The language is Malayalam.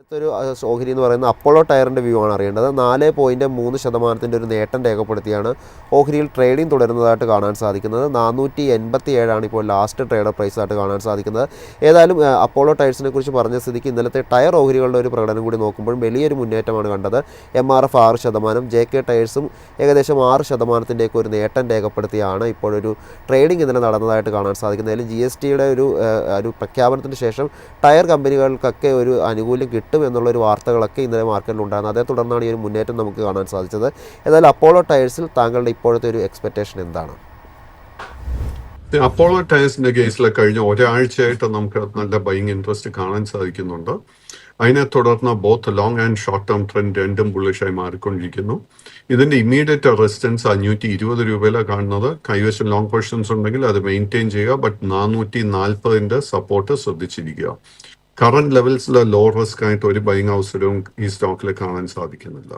അടുത്തൊരു ഓഹരി എന്ന് പറയുന്ന അപ്പോളോ ടയറിൻ്റെ വ്യൂ ആണ് അറിയേണ്ടത്. 4.3% ഒരു നേട്ടം രേഖപ്പെടുത്തിയാണ് ഓഹരിയിൽ ട്രേഡിംഗ് തുടരുന്നതായിട്ട് കാണാൻ സാധിക്കുന്നത്. 487 ഇപ്പോൾ ലാസ്റ്റ് ട്രേഡർ പ്രൈസായിട്ട് കാണാൻ സാധിക്കുന്നത്. ഏതായാലും അപ്പോളോ ടയർസിനെ കുറിച്ച് പറഞ്ഞ സ്ഥിതിക്ക് ഇന്നലത്തെ ടയർ ഓഹരികളുടെ ഒരു പ്രകടനം കൂടി നോക്കുമ്പോൾ വലിയൊരു മുന്നേറ്റമാണ് കണ്ടത്. MRF 6%, JK ടയേഴ്സും ഏകദേശം 6%ൻ്റെയൊക്കെ ഒരു നേട്ടം രേഖപ്പെടുത്തിയാണ് ഇപ്പോഴൊരു ട്രേഡിംഗ് ഇന്നലെ നടന്നതായിട്ട് കാണാൻ സാധിക്കുന്നത്. അതിൽ GSTയുടെ ഒരു പ്രഖ്യാപനത്തിന് ശേഷം ടയർ കമ്പനികൾക്കൊക്കെ ഒരു ആനുകൂല്യം കിട്ടും എന്നുള്ളൊരു വാർത്തകളൊക്കെ ഇന്നലെ മാർക്കറ്റിൽ ഉണ്ടായിരുന്നു. അതേ തുടർന്നാണ് ഈ ഒരു മുന്നേറ്റം നമുക്ക് കാണാൻ സാധിച്ചത്. ഏതായാലും അപ്പോളോ ടയർസിൽ താങ്കളുടെ ഇപ്പോഴത്തെ ഒരു എക്സ്പെക്റ്റേഷൻ എന്താണ്? അപ്പോളോ ടയർസിന്റെ കേസിൽ കഴിഞ്ഞ ഒരാഴ്ചയായിട്ട് നമുക്ക് നല്ല ബൈങ് ഇൻട്രസ്റ്റ് കാണാൻ സാധിക്കുന്നുണ്ട്. അതിനെ തുടർന്ന് both long and short term trend രണ്ടും ബുള്ളിഷായി മാറിക്കൊണ്ടിരിക്കുന്നു. ഇതിന്റെ ഇമ്മീഡിയറ്റ് റെസിസ്റ്റൻസ് 520 രൂപയിലാണ് കാണുന്നത്. കൈവശം ലോങ് പൊസിഷൻസ് ഉണ്ടെങ്കിൽ അത് മെയിൻറ്റെയിൻ ചെയ്യുക. ബട്ട് 440 സപ്പോർട്ട് ശ്രദ്ധിച്ചിരിക്കുക. കറന്റ് ലെവൽസിലെ ലോ റിസ്ക് ആയിട്ട് ഒരു ബൈങ് അവസരവും ഈ സ്റ്റോക്കിൽ കാണാൻ സാധിക്കുന്നില്ല.